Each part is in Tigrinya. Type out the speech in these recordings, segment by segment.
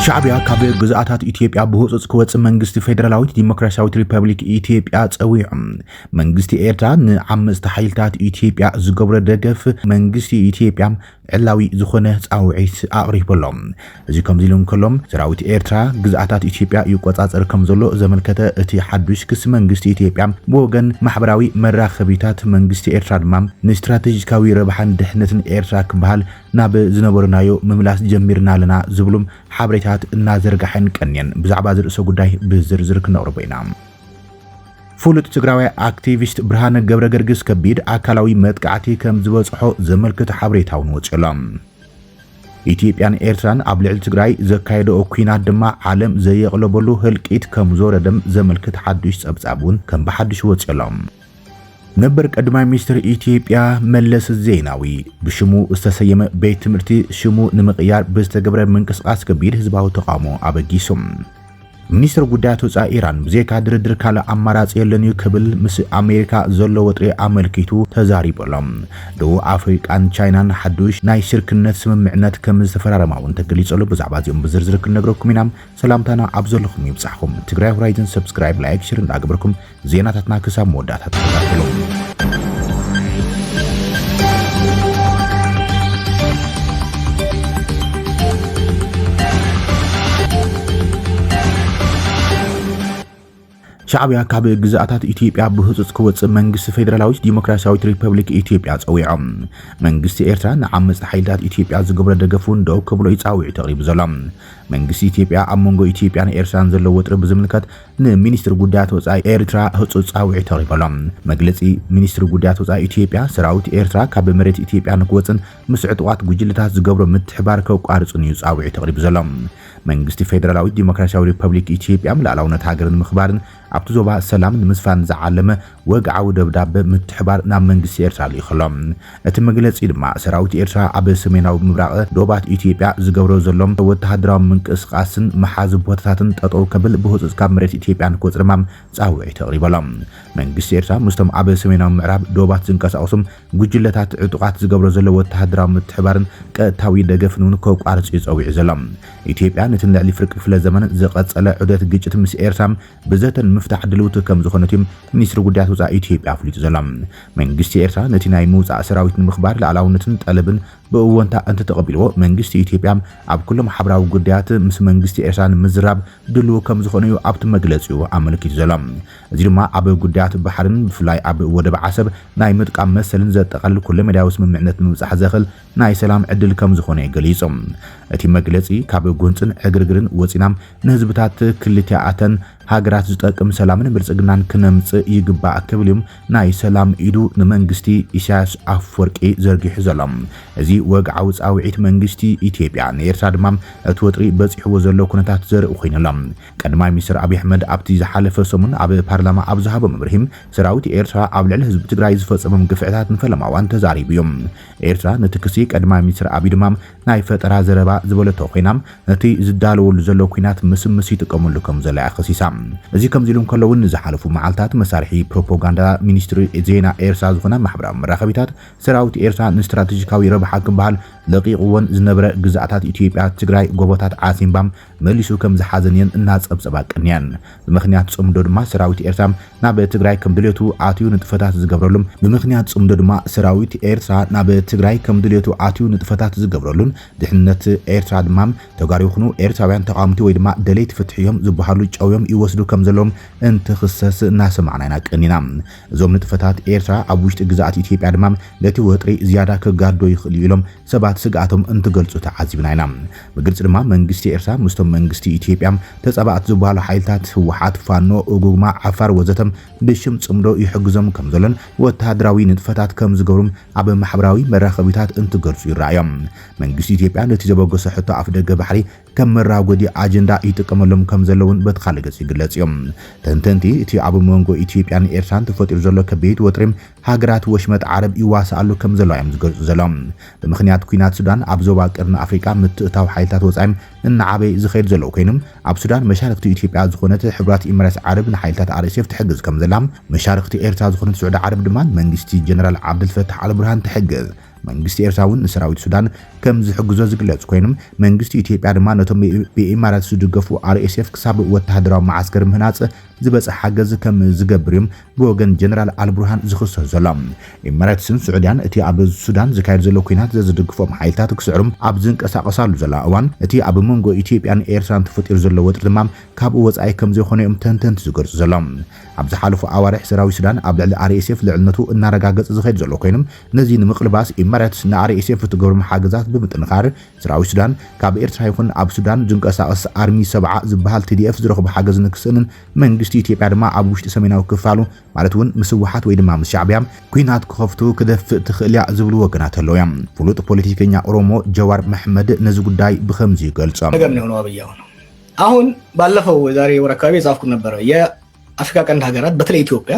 شعبيا كابي جزءات إثيوبيا بهوص كوت منجست فيدرالويت ديمقراطية ريبابليك إثيوبيا تسوي منجست إيرترا عم استحيلتات إثيوبيا زجبر دقف منجست إثيوبيا علاوي زخنة أو عيس أقرب لهم زي كم زيلون كلهم سراويت إيرترا جزءات إثيوبيا يقطع أركم زلو زمن كتا اتي حدوش كس منجست إثيوبيا بوغن محبراوي مرة خبيتات منجست إيرترا دمام نستراتيجيكاوي ربحان دحنة إيرترا كبهال ناب زنبرنايو مملاس جميرنا لنا زبلوم حبريتات نازرغحن كنين بزعبا زرسو غداي بزرزر كنوربينا فولت تግራዋይ አክቲቪስት ብርሃነ ገብረገርግስ ከቢድ አካላዊ መጥቃዕቲ ከም ዝበጽሖ ዘመልክት ሓበሬታውን ወጽሎም ኢትዮጵያን ኤርትራን ኣብ ልዕሊ ትግራይ ዘካየደ ኩናት ድማ ዓለም ዘየቕለበሉ ህልቂት ከም ዞረደም ዘመልክት ሓድሽ ጸብጻቡን ከም በሓድሽ ወጽሎም ነበር ቀዳማይ ሚኒስትር ኢትዮጵያ መለስ ዜናዊ ብሽሙ ዝተሰየመ ቤት ትምህርቲ ሽሙ ንምቅያር ብዝተገብረ ምንቅስቃስ ከቢድ ህዝባዊ ተቃውሞ አበጊሱም ሚኒስትር ጉዳያት ወፃኢ ኢራን ብዘይካ ድርድር ካለ አማራጭ የለኒ ክብል ምስ አሜሪካ ዘሎ ወጥሪ አመልኪቱ ተዛሪቦሎም ደቡብ አፍሪካን ቻይናን ሓዱሽ ናይ ሽርክነት ስምምዕነት ከም ዝተፈራረማውን ተገሊጸሉ ብዛዕባ እዚኦም ብዝርዝር ክንነግረኩም ኢና ሰላምታና ኣብ ዘለኹም ይብጻሕኩም ትግራይ ሆራይዘን ሰብስክራይብ ላይክ ሼር እንዳግበርኩም ዜናታትና ክሳብ መወዳታት ተከታተሉ شعبيا كاب جزءات إثيوبيا بهوص كوت منجست فيدرالويت ديمقراطية ريبابليك إثيوبيا تصويعم منجست إيرترا نعم استحيلات إثيوبيا زجبر دقفون دو كبلو يتصاوي تقريب زلام منجست إثيوبيا أمونغو إثيوبيا إيرتران زلو وتر بزملكات نمينستر قدات وصاي إيرترا هوص تصاوي تقريب لام مجلسي مينستر قدات وصاي إثيوبيا سراوت إيرترا كاب مريت إثيوبيا نكوتن مسعطوات جوجلتات زجبر متحبار كو قارصن يتصاوي تقريب زلام منجست فيدرالويت ديمقراطية ريبابليك إثيوبيا ملعلونة هاجرن مخبارن ኣብቲ ዞባ ሰላም ንምስፋን ዝዓለመ ወግዓዊ ደብዳቤ ምትሕባር ናብ መንግስቲ ኤርትራ ይኸሎም እቲ መግለጺ ድማ ሰራዊት ኤርትራ ኣብ ሰሜናዊ ምብራቕ ዶባት ኢትዮጵያ ዝገብሮ ዘሎም ወተሃደራዊ ምንቅስቃስን መሓዝ ቦታታትን ጠጠው ከብል ብህፁጽ ካብ መሬት ኢትዮጵያን ኮጽርማም ጻውዒ ተቕሪበሎም መንግስቲ ኤርትራ ምስቶም ኣብ ሰሜናዊ ምዕራብ ዶባት ዝንቀሳቐሱም ጉጅለታት ዕጡቃት ዝገብሮ ዘሎ ወተሃደራዊ ምትሕባርን ቀጥታዊ ደገፍን ከቋርጽ ይጸውዕ ዘሎም ኢትዮጵያ ነቲ ልዕሊ ፍርቂ ክፍለ ዘመን ዝቐጸለ ዑደት ግጭት ምስ ኤርትራ ብዘተን مفتاح دلوت كم زخنتهم مينستر قدات وزا إثيوبيا فليت زلام منجستي إيرترا نتيناي موزع سراويت المخبار لعلاونتن طلبن بأوانتا أنت تقبلوا منجستي إثيوبيا عب كلهم حبراو قدات مس منجستي إيرترا مزراب دلو كم زخنيو عبت مجلسيو عملكي زلام زي ما عب قدات بحرن فلاي عب ودب عسب ناي متقام مثلا زاد تقل كل مداوس من معنات موزع زخل ناي سلام عدل كم زخني قليصم اتي مجلسي كاب قونتن اغرغرن وصينام نهزبتات كلتياتن هاجرات زتقم سلامن بلصغنان كنمص يغبا كبليم ناي سلام ايدو نمنجستي إساس أفورقي زرغي زلام ازي وغعاو صاوعيت منجستي إثيوبيا نيرترا دمام اتوطري بصحو زلو كنتات زر خوينلام قدماي مستر ابي احمد ابتي زحالف سمون اب بارلما ابزحاب مبرهم سراويت إيرترا اب لعل حزب تግራይ ዝፈጸመም ግፍዕታት ንፈለማዋን ተዛሪብዮም ኤርትራ ነትክሲ ቀድማይ ሚኒስትር አብይ ድማም ናይ ፈጠራ ዘረባ ዝበለቶ ኮይናም ነቲ ዝዳለወሉ ዘሎ ኩናት ምስምስ ይጥቀመሉ ከም ዘላ ያኸሲሳ እዚ ከም ዚሉም ከለውን ዝሓለፉ መዓልታት መሳርሒ ፕሮፓጋንዳ ሚኒስትሪ ዜና ኤርትራ ዝኾነ ማሕበራዊ መራኸቢታት ሰራዊት ኤርትራ ንስትራቴጂካዊ ረብሓ ክበሃል ለቂቕዎን ዝነበረ ግዛኣታት ኢትዮጵያ ትግራይ ጎቦታት ዓሲምባም መሊሱ ከም ዝሓዘንየን እናጸብጸባ ቅንያን ብምኽንያት ጽምዶ ድማ ሰራዊት ኤርትራ ናብ ትግራይ ከም ድሌቱ ኣትዩ ንጥፈታት ዝገብረሉም ብምኽንያት ጽምዶ ድማ ሰራዊት ኤርትራ ናብ ትግራይ ከም ድሌቱ ኣትዩ ንጥፈታት ዝገብረሉን ድሕነት ኤርትራ ድማ ተጋሩ ይኹኑ ኤርትራውያን ተቃውምቲ ወይ ድማ ደሌት ፍትሕዮም ዝበሃሉ ጨውዮም ይወስዱ ከም ዘሎም እንትኽሰስ እናሰማዕና ኢና ቅኒና እዞም ንጥፈታት ኤርትራ ኣብ ውሽጢ ግዛኣት ኢትዮጵያ ድማ ነቲ ወጥሪ ዝያዳ ከጋዶ ይኽእል ኢሎም ሰባት ስጋቶም እንትገልጹ ተዓዚብና ኢና ብግልጽ ድማ መንግስቲ ኤርትራ ምስቶም መንግስቲ ኢትዮጵያ ተጻባኣት ዝበሃሉ ሓይልታት ህወሓት ፋኖ ኡጉማ ዓፋር ወዘተም ብሽም ጽምዶ ይሕግዞም ከም ዘሎን ወተሃደራዊ ንጥፈታት ከም ዝገብሩም ኣብ ማሕበራዊ መራኸቢታት እንትገልጹ ይረኣዮም መንግስቲ ኢትዮጵያ ነቲ ዘበገሰ ሕቶ ኣፍ ደገ ባሕሪ ከም መራጎዲ ኣጀንዳ ይጥቀመሎም ከም ዘለውን በትኻለ ገጽ ይግለጽ እዮም ተንተንቲ እቲ ኣብ መንጎ ኢትዮጵያን ኤርትራን ተፈጢሩ ዘሎ ከቢድ ወጥሪም ሃገራት ወሽመጥ ዓረብ ይዋሳሉ ከም ዘሎዮም ዝገልጹ ዘሎም ብምኽንያት ኩናት ሱዳን ኣብ ዞባ ቀርኒ ኣፍሪካ ምትእታው ሓይልታት ወጻኢም እናዓበይ ዝኸይድ ዘሎ ኮይኖም ኣብ ሱዳን መሻርክቲ ኢትዮጵያ ዝኾነት ሕብራት ኢሚራት ዓረብ ንሓይልታት RSF ትሕግዝ ከም ዘላም መሻርክቲ ኤርትራ ዝኾነት ሱዑድ ዓረብ ድማ መንግስቲ ጀነራል ዓብድልፈታሕ አልቡርሃን ትሕግዝ መንግስቲ ኤርትራውን ሰራዊት ሱዳን ከም ዝሕግዞ ዝግለጽ ኮይኖም መንግስቲ ኢትዮጵያ ድማ ነቶም ብኢማራት ዝድገፉ RSF ክሳብ ወታደራዊ ማዓስከር ምህናጽ ዝበጽሕ ሓገዝ ከም ዝገብርም ብወገን ጀነራል አልቡርሃን ዝኽሰስ ዘሎ ኢማራትስን ሱዑድያን እቲ ኣብ ሱዳን ዝካየድ ዘሎ ኩናት ዝድግፎም ሓይልታት ክስዕሩም ኣብ ዝንቀሳቐሳሉ ዘላ እዋን እቲ ኣብ መንጎ ኢትዮጵያን ኤርትራን ተፈጢሩ ዘሎ ወጥሪ ድማ ካብ ወጻኢ ከም ዘይኾነዮም ተንተንቲ ዝገልጹ ዘሎም ኣብ ዝሓለፉ ኣዋርሕ ሰራዊት ሱዳን ኣብ ልዕሊ RSF ልዕልነቱ እናረጋገጽ ዝኸይድ ዘሎ ኮይኖም ነዚ ንምቕልባስ ኢማራትስ ንRSF ትገብሩ ሓገዛት ብምጥንኻር ሰራዊት ሱዳን ካብ ኤርትራ ይኹን ኣብ ሱዳን ዝንቀሳቐስ አርሚ 70 ዝበሃል TDF ዝረኽቡ ሓገዝ ንክስእንን መንግስቲ ኢትዮጵያ ድማ ኣብ ውሽጢ ሰሜናዊ ክፋሉ ማለት እውን ምስዋሓት ወይ ድማ ምስ ሻዕብያ ኩናት ክኸፍቱ ክደፍእ ትኽእል ዝብሉ ወገናት ኣለዉ እዮም ፍሉጥ ፖለቲከኛ ኦሮሞ ጀዋር መሐመድ ነዚ ጉዳይ ብኸምዚ ይገልጾ ነገር ነው አብያው ነው አሁን ባለፈው ዛሬ ወር አካባቢ ጻፍኩ ነበር የአፍሪካ ቀንድ ሀገራት በተለይ ኢትዮጵያ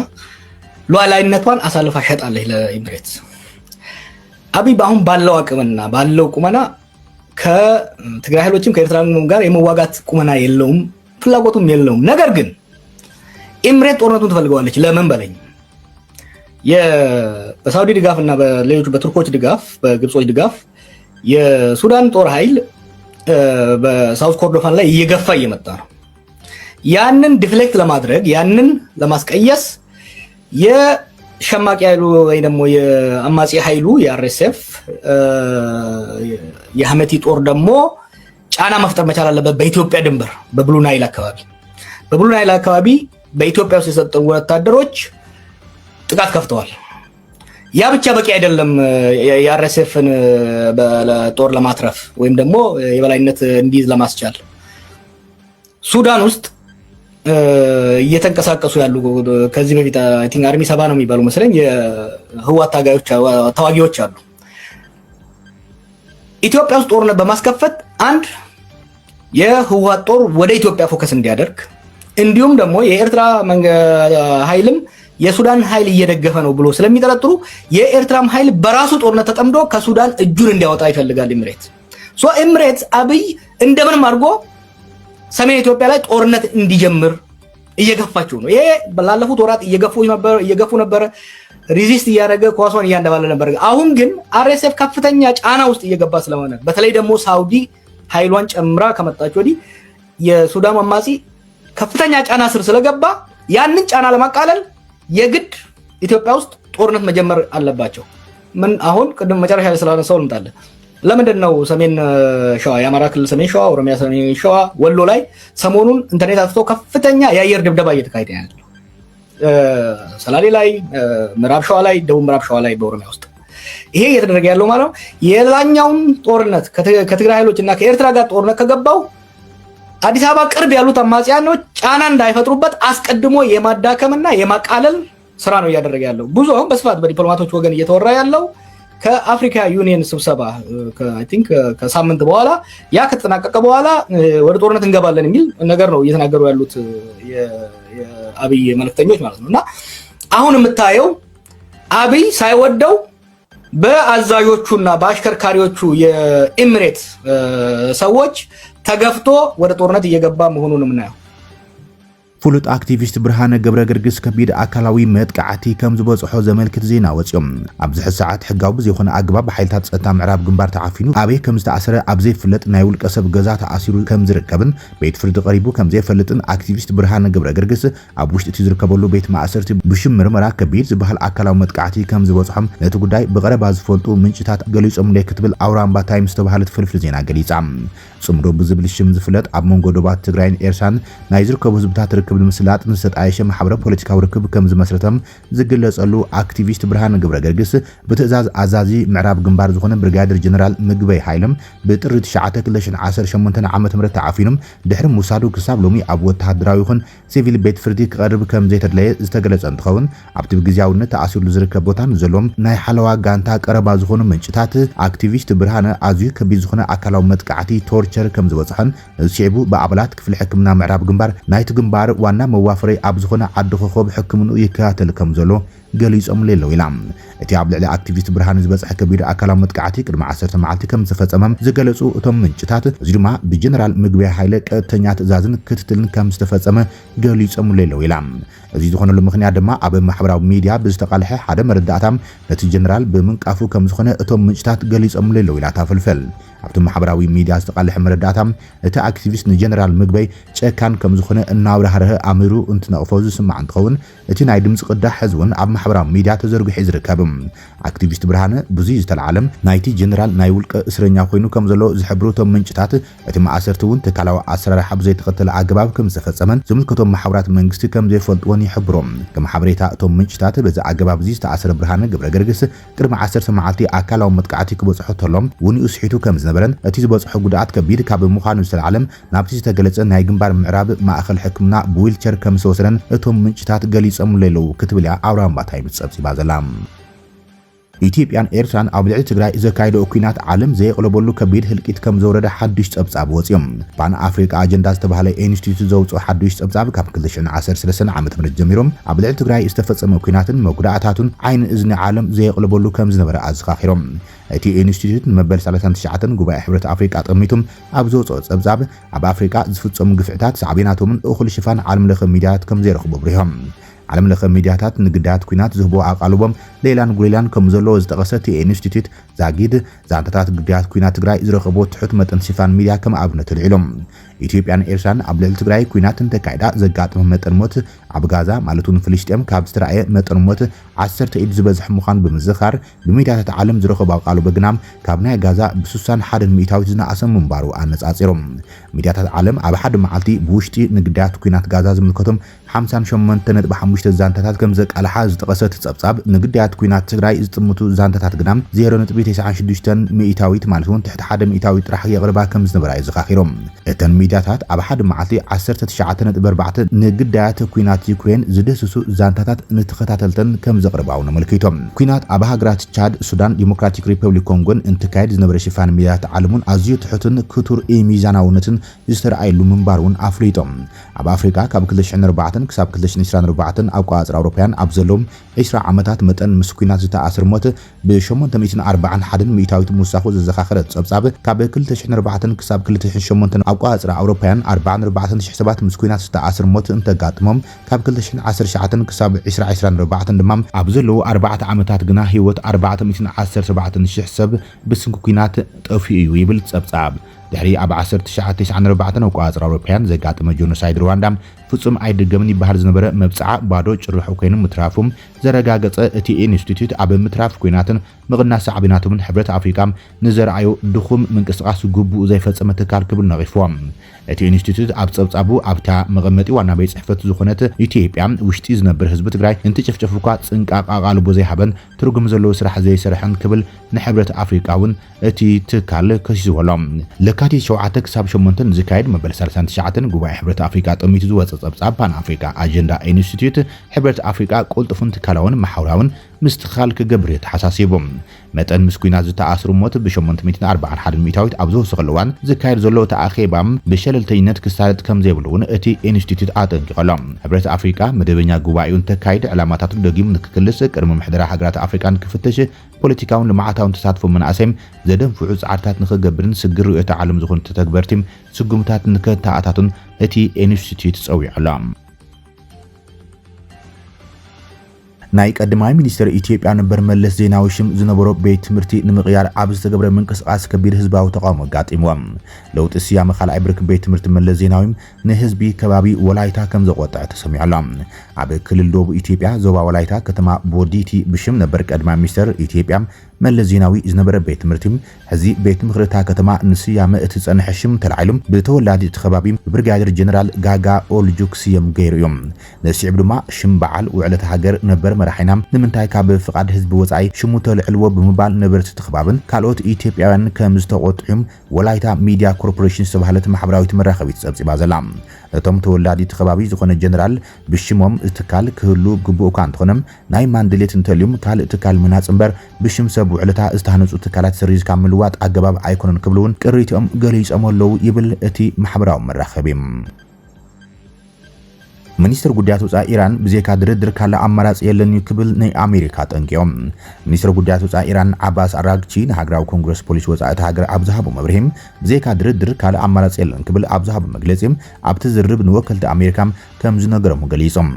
ሉዓላዊነቷን አሳልፋ ሸጣለች ለኢሚሬትስ አብይ አሁን ባለው አቅምና ባለው ቁመና ከትግራይ ኃይሎችም ከኤርትራም ጋር የመዋጋት ቁመና የለውም ፍላጎቱም የለውም ነገር ግን ኢሚሬት ጦርነቱን ትፈልገዋለች ለምን በለኝ በሳውዲ ድጋፍና በሌሎች በቱርኮች ድጋፍ በግብጾች ድጋፍ የሱዳን ጦር ኃይል በሳውዝ ኮርዶፋን ላይ እየገፋ እየመጣ ነው ያንን ዲፍሌክት ለማድረግ ያንን ለማስቀየስ የሸማቂ ኃይሉ ወይ ደግሞ የአማጺ ኃይሉ የአርኤስኤፍ የሐመቲ ጦር ደግሞ ጫና መፍጠር መቻል አለበት በኢትዮጵያ ድንበር በብሉ ናይል አካባቢ በኢትዮጵያ ውስጥ የሰጠው ወታደሮች ጥቃት ከፍተዋል ያ ብቻ በቂ አይደለም የአርኤስኤፍን በጦር ለማትረፍ ወይም ደግሞ የበላይነት እንዲዝ ለማስቻል ሱዳን ውስጥ እየተንቀሳቀሱ ያሉ ከዚህ በፊት አይ ቲንክ አርሚ 70 ነው የሚባሉ መሰለኝ የህዋት ተዋጊዎች አሉ ኢትዮጵያ ውስጥ ጦርነት በማስከፈት አንድ የህዋት ጦር ወደ ኢትዮጵያ ፎከስ እንዲያደርግ እንዲሁም ደግሞ የኤርትራ ኃይልም የሱዳን ኃይል እየደገፈ ነው ብሎ ስለሚጠረጥሩ የኤርትራም ኃይል በራሱ ጦርነት ተጠምዶ ከሱዳን እጁን እንዲያወጣ ይፈልጋል ኢሚሬትስ አብይ እንደምንም አድርጎ ሰሜን ኢትዮጵያ ላይ ጦርነት እንዲጀምር እየገፋቸው ነው ይሄ ባለፉት ወራት እየገፉ ነበር ሪዚስት እያደረገ ኳሷን እያንደባለ ነበር አሁን ግን RSF ከፍተኛ ጫና ውስጥ እየገባ ስለሆነ በተለይ ደግሞ ሳውዲ ኃይሏን ጨምራ ከመጣች ወዲህ የሱዳን አማጺ ከፍተኛ ጫና ስር ስለገባ ያንን ጫና ለማቃለል የግድ ኢትዮጵያ ውስጥ ጦርነት መጀመር አለባቸው ምን አሁን ቅድም መጨረሻ ላይ ስላነሳው ልምጣለ ለምንድን ነው ሰሜን ሸዋ የአማራ ክልል ሰሜን ሸዋ ኦሮሚያ ሰሜን ሸዋ ወሎ ላይ ሰሞኑን ኢንተርኔት አጥቶ ከፍተኛ የአየር ድብደባ እየተካሄደ ያለው ሰላሌ ላይ ምዕራብ ሸዋ ላይ ደቡብ ምዕራብ ሸዋ ላይ በኦሮሚያ ውስጥ ይሄ እየተደረገ ያለው ማለት ነው የላኛውን ጦርነት ከትግራይ ኃይሎችና ከኤርትራ ጋር ጦርነት ከገባው አዲስ አበባ ቅርብ ያሉት አማጺያኖች ጫና እንዳይፈጥሩበት አስቀድሞ የማዳከምና የማቃለል ስራ ነው ያደረገ ያለው ብዙ አሁን በስፋት በዲፕሎማቶች ወገን እየተወራ ያለው ከአፍሪካ ዩኒየን ስብሰባ አይ ቲንክ ከሳምንት በኋላ ያ ከተጠናቀቀ በኋላ ወደ ጦርነት እንገባለን የሚል ነገር ነው እየተናገሩ ያሉት የአብይ መልእክተኞች ማለት ነውና አሁን የምታየው አብይ ሳይወደው በአዛዦቹና በአሽከርካሪዎቹ የኢሚሬት ሰዎች ተገፍቶ ወደ ጦርነት እየገባ መሆኑን ምናየው ፍሉጥ አክቲቪስት ብርሃነ ገብረ ገርግስ ከቢድ አካላዊ መጥቃዕቲ ከም ዝበጽሖ ዘመልክት ዜና ወጽዮም ኣብዚ ሰዓት ሕጋዊ ብዘይኮነ ኣግባብ ሓይልታት ጸጥታ ምዕራብ ግንባር ተዓፊኑ ኣበይ ከም ዝተኣሰረ ኣብ ዘይፍለጥ ናይ ውልቀ ሰብ ገዛ ተኣሲሩ ከም ዝርከብን ቤት ፍርዲ ቀሪቡ ከም ዘይፈልጥን አክቲቪስት ብርሃነ ገብረ ገርግስ ኣብ ውሽጢ እቲ ዝርከበሉ ቤት ማእሰርቲ ብሽም ምርመራ ከቢድ ዝበሃል ኣካላዊ መጥቃዕቲ ከም ዝበጽሖም ነቲ ጉዳይ ብቐረባ ዝፈልጡ ምንጭታት ገሊጾም ላይ ክትብል ኣውራምባ ታይምስ ዝተባሃለት ፍልፍል ዜና ገሊጻ ጽምዶ ብዝብል ሽም ዝፍለጥ ኣብ መንጎ ዶባት ትግራይን ኤርትራን ናይ ዝርከቡ ህዝብታት ርክብ ንምስላጥ ንሰጣይሸ ማሕበረ ፖለቲካዊ ርክብ ከም ዝመስረተም ዝግለጸሉ አክቲቪስት ብርሃነ ገብረ ገርግስ ብትእዛዝ አዛዚ ምዕራብ ግንባር ዝኾነ ብርጋዴር ጀነራል ምግበይ ሃይለም ብጥሪ 9 2018 ዓመተ ምህረት ተዓፊኖም ድሕሪ ሙሳዱ ክሳብ ሎሚ ኣብ ወተሃደራዊ ይኹን ሲቪል ቤት ፍርዲ ክቐርብ ከም ዘይተድለየ ዝተገለጸ እንትኸውን ኣብቲ ግዝያውነት ተኣሲሩ ዝርከብ ቦታን ዘሎም ናይ ሓለዋ ጋንታ ቀረባ ዝኾኑ ምንጭታት አክቲቪስት ብርሃነ ኣዝዩ ከቢድ ዝኾነ ኣካላዊ መጥቃዕቲ ቶርቸር ከም ዝበጽሐን ዝስዕቡ በኣባላት ክፍሊ ሕክምና ምዕራብ ግንባር ናይቲ ግንባር ዋና መዋፈሪ ኣብ ዝኾነ ዓዲ ኮኸብ ሕክምኑ ይከታተል ከም ዘሎ ገሊጾም ሌለው ኢላ እቲ ኣብ ልዕሊ ኣክቲቪስት ብርሃን ዝበጽሐ ከቢድ ኣካላዊ መጥቃዕቲ ቅድሚ 10 መዓልቲ ከም ዝተፈጸመ ዝገለጹ እቶም ምንጭታት እዚ ድማ ብጀነራል ምግበይ ሃይለ ቀጥተኛ ትእዛዝን ክትትልን ከም ዝተፈጸመ ገሊጾም ሌለው ኢላ እዚ ዝኾነሉ ምኽንያት ድማ ኣብ ማሕበራዊ ሚድያ ብዝተቃልሐ ሓደ መረዳእታ ነቲ ጀነራል ብምንቃፉ ከም ዝኾነ እቶም ምንጭታት ገሊጾም ሌለው ኢላ ታፈልፈል ኣብቲ ማሕበራዊ ሚድያ ዝተቃልሐ መረዳእታ እቲ ኣክቲቪስት ንጀነራል ምግበይ ጨካን ከም ዝኾነ እናብራህረህ ኣሚሩ እንትነቕፎ ዝስማዕ እንትኸውን እቲ ናይ ድምፂ ቅዳሕ ሕዝውን ኣብ ማሕበራዊ ሚድያ ተዘርጊሑ ዝርከብ ኣክቲቪስት ብርሃነ ብዙይ ዝተለዓለም ናይቲ ጀነራል ናይ ውልቀ እስረኛ ኮይኑ ከም ዘሎ ዝሕብሩ እቶም ምንጭታት እቲ ማእሰርቲ እውን ተካላዊ ኣሰራርሓ ብዘይተኸተለ ኣገባብ ከም ዝተፈጸመን ዝምልከቶም ማሕበራት መንግስቲ ከም ዘይፈልጥዎን ይሕብሮም ከም ሓበሬታ እቶም ምንጭታት በዚ ኣገባብ እዚ ዝተኣሰረ ብርሃነ ገብረ ገርግስ ቅድሚ 10 መዓልቲ ኣካላዊ መጥቃዕቲ ክበጽሖ ተሎም ውንኡ ስሒቱ ከም ዝነበረን እቲ ዝበጽሖ ጉድኣት ከቢድ ካብ ምዃኑ ዝተለዓለም ናብቲ ዝተገለጸ ናይ ግንባር ምዕራብ ማእኸል ሕክምና ብዊልቸር ከም ዝተወሰደን እቶም ምንጭታት ገሊጾም ሌለው ክትብል ኣውራምባ ታይምስ ጸብጺባ ዘላ ኢትዮጵያን ኤርትራን ኣብ ልዕሊ ትግራይ ዘካይደው ኩናት ዓለም ዘየቕለበሉ ከቢድ ህልቂት ከም ዘወረደ ሓዱሽ ጸብጻብ ወጽዮም ፓን ኣፍሪካ ኣጀንዳ ዝተባሃለ ኢንስቲትዩት ዘውጽኦ ሓዱሽ ጸብጻብ ካብ 2013 ዓመት ጀሚሮም ኣብ ልዕሊ ትግራይ ዝተፈጸመ ኩናትን መጉዳእታቱን ዓይን እዝኒ ዓለም ዘየቕለበሉ ከም ዝነበረ ኣዘኻኺሮም እቲ ኢንስቲትዩት መበል 39 ጉባኤ ሕብረት ኣፍሪካ ጠሚቱም ኣብ ዘውጽኦ ጸብጻብ ኣብ ኣፍሪካ ዝፍጸሙ ግፍዕታት ሳዕቤናቶምን እኹል ሽፋን ዓለም ለኸ ሚድያታት ከም ዘይረኽቡ ብሪሆም ዓለም ለኸ ሚድያታት ንግዳት ኩናት ዝህቦ ኣቃልቦም ሌላን ጉሌላን ከም ዘለዎ ዝጠቐሰት ኢንስቲትዩት ዛጊድ ዛንታታት ግዳት ኩናት ትግራይ ዝረኸቦ ትሑት መጠን ሽፋን ሚድያ ከም ኣብነት ልዒሎም ኢትዮጵያን ኤርትራን ኣብ ልዕሊ ትግራይ ኩናትን ተካይዳ ዘጋጥመ መጠን ሞት ኣብ ጋዛ ማለቱን ፍልስጤም ካብ ዝተራእየ መጠን ሞት 10 ኢድ ዝበዝሕ ምዃን ብምዝኻር ብሚድያታት ዓለም ዝረኸቦ ኣቃልቦ ግና ካብ ናይ ጋዛ ብ61 ሚእታዊት ዝነኣሰ ምንባሩ ኣነጻጺሮም ሚድያታት ዓለም ኣብ ሓደ መዓልቲ ብውሽጢ ንግዳት ኩናት ጋዛ ዝምልከቶም 58.5 ዛንታታት ከም ዘቃልሓ ዝጠቐሰት ጸብጻብ ንግዳት ኩናት ትግራይ ዝጥምቱ ዛንታታት ግና 0.96 ሚእታዊት ማለት እውን ትሕቲ 1 ሚእታዊት ጥራሕ የቕርባ ከም ዝነበራ ይዘኻኺሮም እተን ሚድያታት ኣብ ሓደ መዓልቲ 19.4 ንግዳት ኩናት ዩክሬን ዝደስሱ ዛንታታት ንተኸታተልተን ከም ዘቕርባው ነመልኪቶም ኩናት ኣብ ሃገራት ቻድ ሱዳን ዲሞክራቲክ ሪፐብሊክ ኮንጎን እንትካየድ ዝነበረ ሽፋን ሚድያት ዓለሙን ኣዝዩ ትሑትን ክቱር ሚዛናውነትን ዝተረኣየሉ ምንባሩን ኣፍሊጦም ኣብ ኣፍሪካ ካብ 2004 ክሳብ 2024 ኣብ ቋጽራ ኣውሮፓያን ኣብ ዘለዎም 20 ዓመታት መጠን ምስ ኩናት ዝተኣሰር ሞት ብ841 ሚእታዊት ምውሳኹ ዘዘኻኽረት ጸብጻብ ካብ 2004 ክሳብ 2008 ኣብ ቋጽራ ኣውሮፓያን 44,000 ሰባት ምስ ኩናት ዝተኣሰር ሞት እንተጋጥሞም ካብ 2019 ክሳብ 2024 ድማ ኣብ ዘለዉ 4 ዓመታት ግና ህይወት 417,000 ሰብ ብስንኪ ኩናት ጠፊኡ እዩ ይብል ጸብጻብ ድሕሪ ኣብ 1994 ኣብ ቋጽራ ኣውሮፓያን ዘጋጠመ ጆኖሳይድ ሩዋንዳ ፍጹም ኣይድገምን ይበሃል ዝነበረ መብጽዓ ባዶ ጭርሑ ኮይኑ ምትራፉም ዘረጋገጸ እቲ ኢንስቲትዩት ኣብ ምትራፍ ኩናትን ምቕናስ ሳዕቤናቶምን ሕብረት ኣፍሪካ ንዘርኣዩ ድኹም ምንቅስቓስ ግቡእ ዘይፈጸመ ትካል ክብል ነቒፎም እቲ ኢንስቲትዩት ኣብ ጸብጻቡ ኣብታ መቐመጢ ዋና ቤት ጽሕፈት ዝኾነት ኢትዮጵያ ውሽጢ ዝነብር ህዝቢ ትግራይ እንትጭፍጨፉ እኳ ጽንቃቅ ኣቓልቦ ዘይሃበን ትርጉም ዘለዎ ስራሕ ዘይሰርሐን ክብል ንሕብረት ኣፍሪካ እውን እቲ ትካል ከሲስዎሎም ለካቲት 7 ክሳብ 8 ዝካየድ መበል 39 ጉባኤ ሕብረት ኣፍሪካ ጠሚቱ ዝወፀ ጸብጻብ ፓን ኣፍሪካ ኣጀንዳ ኢንስቲትዩት ሕብረት ኣፍሪካ ቁልጥፉን ትካላውን ማሕበራውን ምስትኻል ክገብር ተሓሳሲቦም መጠን ምስ ኩናት ዝተኣስሩ ሞት ብ841 ሚእታዊት ኣብ ዝወሰኸሉ እዋን ዝካየድ ዘሎ ተኣኼባም ብሸለልተኝነት ክሳለጥ ከም ዘይብሉውን እቲ ኢንስቲትዩት ኣጠንቂቖሎም ሕብረት ኣፍሪካ መደበኛ ጉባኤውን ተካይድ ዕላማታቱ ደጊሙ ንክክልስ ቅድሚ ምሕደራ ሃገራት ኣፍሪካን ክፍትሽ ፖለቲካውን ልምዓታውን ተሳትፎ መናእሰይም ዘደንፍዑ ጻዕርታት ንክገብርን ስግር ርእዮተ ዓለም ዝኾኑ ተተግበርቲ ስጉምታት ንከተኣታቱን እቲ ኢንስቲትዩት ጸዊዑሎም ናይ ቀዳማይ ሚኒስትር ኢትዮጵያ ነበር መለስ ዜናዊ ሽም ዝነበሮ ቤት ትምህርቲ ንምቕያር ኣብ ዝተገብረ ምንቅስቓስ ከቢድ ህዝባዊ ተቃውሞ ጋጢምዎም ለውጢ ስያመ ካልኣይ ብርኪ ቤት ትምህርቲ መለስ ዜናዊ ንህዝቢ ከባቢ ወላይታ ከም ዘቆጥዕ ተሰሚዑሎም ኣብ ክልል ደቡብ ኢትዮጵያ ዞባ ወላይታ ከተማ ቦዲቲ ብሽም ነበር ቀዳማይ ሚኒስትር ኢትዮጵያ መለስ ዜናዊ ዝነበረ ቤት ትምህርቲ ሕዚ ቤት ምኽርታ ከተማ ንስያመ እቲ ጸንሐ ሽም ተላዒሎም ብተወላዲ እቲ ከባቢ ብብርጋዴር ጀነራል ጋጋ ኦልጁክ ስየም ገይሩ እዮም ነስዕብ ድማ ሽም በዓል ውዕለት ሃገር ነበር መራሒና ንምንታይ ካብ ፍቃድ ህዝቢ ወጻኢ ሽሙ ተልዕልዎ ብምባል ነበርቲ ተኸባብን ካልኦት ኢትዮጵያውያን ከም ዝተቆጥዑም ወላይታ ሚድያ ኮርፖሬሽን ዝተባሃለት ማሕበራዊት መራኸቢት ጸብጺባ ዘላ እቶም ተወላዲ እቲ ከባቢ ዝኾነ ጀነራል ብሽሞም ትካል ክህሉ ግቡእ እኳ እንትኾነም ናይ ማንድሌት እንተልዮም ካልእ ትካል ምናጽ እምበር ብሽም ሰብ ውዕለታ ዝተሃነጹ ትካላት ሰሪዝካ ምልዋጥ ኣገባብ ኣይኮነን ክብሉውን ቅሪቶም ገሊጾም ኣለዉ ይብል እቲ ማሕበራዊ መራኸቢ ሚኒስትር ጉዳያት ወፃኢ ኢራን ብዘይካ ድርድር ካለ አማራጭ የለን ክብል ናይ አሜሪካ ጠንቂዮም ሚኒስትር ጉዳያት ወፃኢ ኢራን አባስ አራግቺ ንሃገራዊ ኮንግረስ ፖሊስ ወፃኢት ሃገር አብዛሃቡ መብርሂም ብዘይካ ድርድር ካለ አማራጭ የለን ክብል አብዛሃቡ መግለጺም ኣብቲ ዝርብ ንወከልቲ አሜሪካ ከም ዝነገረሙ ገሊጾም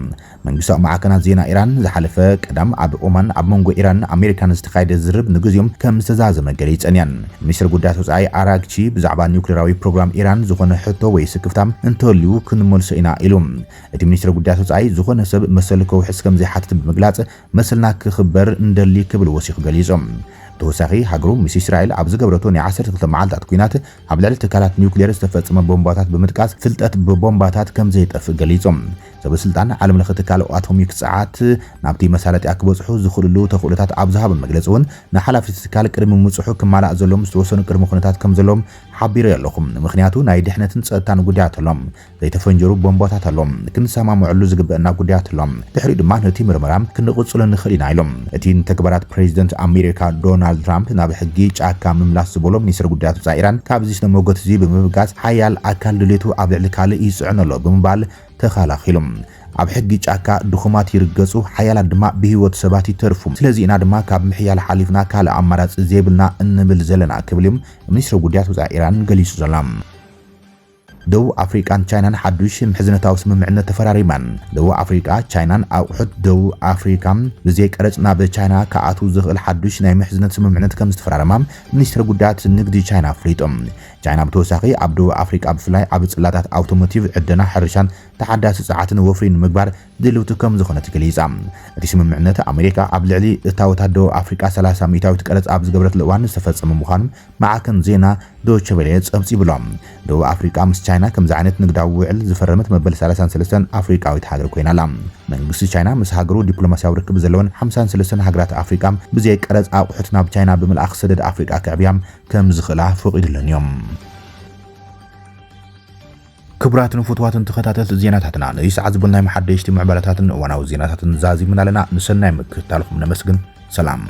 መንግስታዊ ማዕከናት ዜና ኢራን ዝሓለፈ ቀዳም ኣብ ኦማን ኣብ መንጎ ኢራን አሜሪካን ዝተኻየደ ዝርብ ንግዚኦም ከም ዝተዛዘመ ገሊጸንያን ሚኒስትር ጉዳያት ወፃኢ አራግቺ ብዛዕባ ኒውክሌራዊ ፕሮግራም ኢራን ዝኾነ ሕቶ ወይ ስክፍታም እንተልዩ ክንመልሶ ኢና ኢሎም እቲ ሚኒስትር ጉዳያት ወፃኢ ዝኾነ ሰብ መሰል ከውሕስ ከም ዘይሓትት ብምግላጽ መሰልና ክኽበር እንደሊ ክብል ወሲኹ ገሊጾም ተወሳኺ ሃገሩ ምስ እስራኤል ኣብ ዝገበረቶ ናይ 12 መዓልታት ኩናት ኣብ ልዕሊ ትካላት ኒውክሌር ዝተፈጸመ ቦምባታት ብምጥቃስ ፍልጠት ብቦምባታት ከም ዘይጠፍእ ገሊጾም ሰበስልጣን ዓለም ለኸ ትካል አቶሚክ ፀዓት ናብቲ መሳለጢ ክበጽሑ ዝኽእሉ ተኽእሎታት ኣብዝሃበ መግለጽ እውን ንሓላፊት ትካል ቅድሚ ምጽሑ ክማላእ ዘሎም ዝተወሰኑ ቅድሚ ኩነታት ከም ዘሎም ሓቢሩ ኣለኹም ምክንያቱ ናይ ድሕነትን ጸጥታን ጉዳያት ኣሎም ዘይተፈንጀሩ ቦምባታት ኣሎም ክንሰማምዕሉ ዝግበአና ጉዳያት ኣሎም ድሕሪ ድማ ነቲ ምርመራም ክንቕጽሎ ንኽእል ኢና ኢሎም እቲ ተግባራት ፕሬዚደንት አሜሪካ ዶናልድ ትራምፕ ናብ ሕጊ ጫካ ምምላስ ዝበሎ ሚኒስትር ጉዳያት ወፃኢ ኢራን ካብዚ ዝተመጎት እዚ ብምብጋስ ሓያል ኣካል ድሌቱ ኣብ ልዕሊ ካልእ ይጽዕን ኣሎ ብምባል ተኻላኺሎም ኣብ ሕጊ ጫካ ድኹማት ይርገጹ ሓያላት ድማ ብህይወት ሰባት ይተርፉ ስለዚ ኢና ድማ ካብ ምሕያል ሓሊፍና ካልእ ኣማራጽ ዘይብልና እንብል ዘለና ክብልም ሚኒስትር ጉዳያት ወፃኢ ኢራን ገሊጹ ዘሎም ደቡብ አፍሪካን ቻይናን ሓዱሽ ምሕዝነታዊ ስምምዕነት ተፈራሪማን ደቡብ አፍሪካ ቻይናን ኣቑሑት ደቡብ አፍሪካ ብዘይ ቀረጽ ናብ ቻይና ከኣቱ ዝኽእል ሓዱሽ ናይ ምሕዝነት ስምምዕነት ከም ዝተፈራረማ ሚኒስትር ጉዳያት ንግዲ ቻይና ፍሊጦም ቻይና ብተወሳኺ ኣብ ደቡብ አፍሪካ ብፍላይ ኣብ ጽላታት ኣውቶሞቲቭ ዕደና ሕርሻን ተሓዳሲ ፀዓትን ወፍሪ ንምግባር ድልውቲ ከም ዝኾነት ገሊጻ እቲ ስምምዕነት ኣሜሪካ ኣብ ልዕሊ እታወታት ደቡብ አፍሪካ 30 ሚታዊት ቀረጽ ኣብ ዝገበረት እዋን ዝተፈጸመ ምዃኑ ማዕከን ዜና ዶይቼ ቬለ ጸብጺ ብሎም ደቡብ አፍሪካ ምስ ቻይና ከምዚ ዓይነት ንግዳዊ ውዕል ዝፈረመት መበል 33 አፍሪካዊት ሃገር ኮይናላ መንግስቲ ቻይና ምስ ሃገሩ ዲፕሎማሲያዊ ርክብ ዘለወን 53 ሃገራት አፍሪካ ብዘይ ቀረጽ ኣቑሑት ናብ ቻይና ብምልኣኽ ሰደድ አፍሪካ ክዕብያም ከም ዝኽእላ ፈቒዱለን እዮም ክቡራትን ፍትዋትን ተኸታተልቲ ዜናታትና ነዚ ሰዓት ዝብልናይ መሓደሽቲ ምዕባለታትን እዋናዊ ዜናታትን ዛዚምና ለና ንሰናይ ምክትታልኩም ነመስግን ሰላም